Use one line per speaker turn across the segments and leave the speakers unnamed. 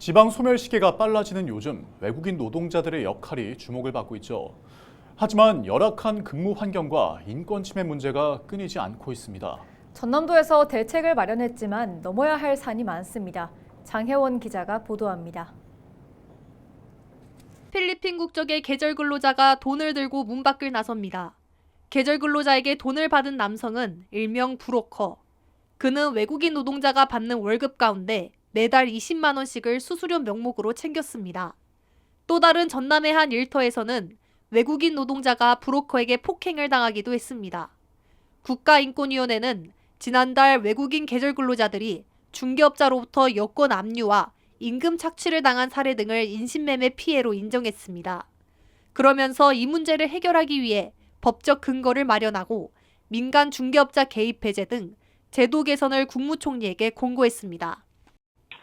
지방 소멸 시기가 빨라지는 요즘 외국인 노동자들의 역할이 주목을 받고 있죠. 하지만 열악한 근무 환경과 인권 침해 문제가 끊이지 않고 있습니다.
전남도에서 대책을 마련했지만 넘어야 할 산이 많습니다. 장혜원 기자가 보도합니다.
필리핀 국적의 계절 근로자가 돈을 들고 문 밖을 나섭니다. 계절 근로자에게 돈을 받은 남성은 일명 브로커. 그는 외국인 노동자가 받는 월급 가운데 매달 20만 원씩을 수수료 명목으로 챙겼습니다. 또 다른 전남의 한 일터에서는 외국인 노동자가 브로커에게 폭행을 당하기도 했습니다. 국가인권위원회는 지난달 외국인 계절 근로자들이 중개업자로부터 여권 압류와 임금 착취를 당한 사례 등을 인신매매 피해로 인정했습니다. 그러면서 이 문제를 해결하기 위해 법적 근거를 마련하고 민간 중개업자 개입 배제 등 제도 개선을 국무총리에게 공고했습니다.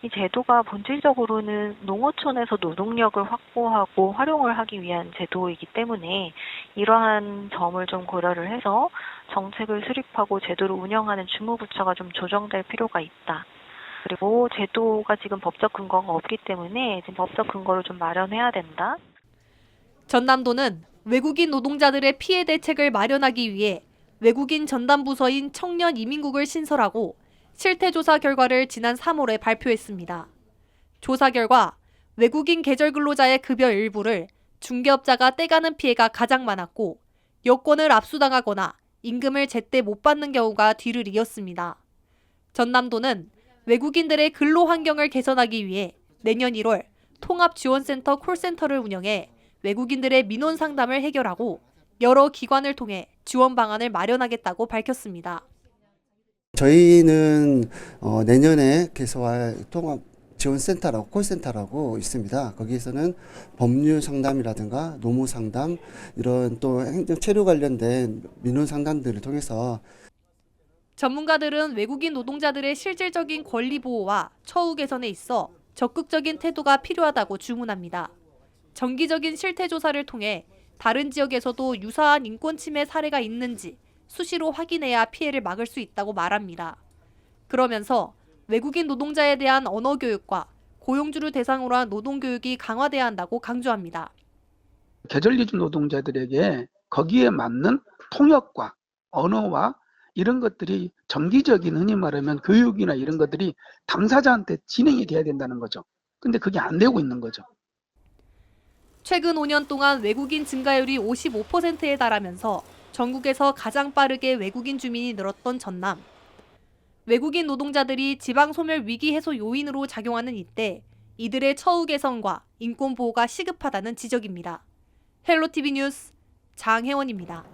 이 제도가 본질적으로는 농어촌에서 노동력을 확보하고 활용을 하기 위한 제도이기 때문에 이러한 점을 좀 고려를 해서 정책을 수립하고 제도를 운영하는 주무부처가 좀 조정될 필요가 있다. 그리고 제도가 지금 법적 근거가 없기 때문에 지금 법적 근거를 좀 마련해야 된다.
전남도는 외국인 노동자들의 피해 대책을 마련하기 위해 외국인 전담 부서인 청년이민국을 신설하고 실태조사 결과를 지난 3월에 발표했습니다. 조사 결과 외국인 계절 근로자의 급여 일부를 중개업자가 떼가는 피해가 가장 많았고 여권을 압수당하거나 임금을 제때 못 받는 경우가 뒤를 이었습니다. 전남도는 외국인들의 근로 환경을 개선하기 위해 내년 1월 통합지원센터 콜센터를 운영해 외국인들의 민원 상담을 해결하고 여러 기관을 통해 지원 방안을 마련하겠다고 밝혔습니다.
저희는 내년에 개소할 통합지원센터라고 콜센터라고 있습니다. 거기에서는 법률 상담이라든가 노무 상담 이런 또 행정 체류 관련된 민원 상담들을 통해서
전문가들은 외국인 노동자들의 실질적인 권리 보호와 처우 개선에 있어 적극적인 태도가 필요하다고 주문합니다. 정기적인 실태 조사를 통해 다른 지역에서도 유사한 인권 침해 사례가 있는지 수시로 확인해야 피해를 막을 수 있다고 말합니다. 그러면서 외국인 노동자에 대한 언어 교육과 고용주를 대상으로 한 노동 교육이 강화돼야 한다고 강조합니다.
계절 이주 노동자들에게 거기에 맞는 통역과 언어와 이런 것들이 정기적인 흔히 말하면 교육이나 이런 것들이 당사자한테 진행이 돼야 된다는 거죠. 근데 그게 안 되고 있는 거죠.
최근 5년 동안 외국인 증가율이 55%에 달하면서 전국에서 가장 빠르게 외국인 주민이 늘었던 전남. 외국인 노동자들이 지방 소멸 위기 해소 요인으로 작용하는 이때 이들의 처우 개선과 인권 보호가 시급하다는 지적입니다. 헬로티비 뉴스 장혜원입니다.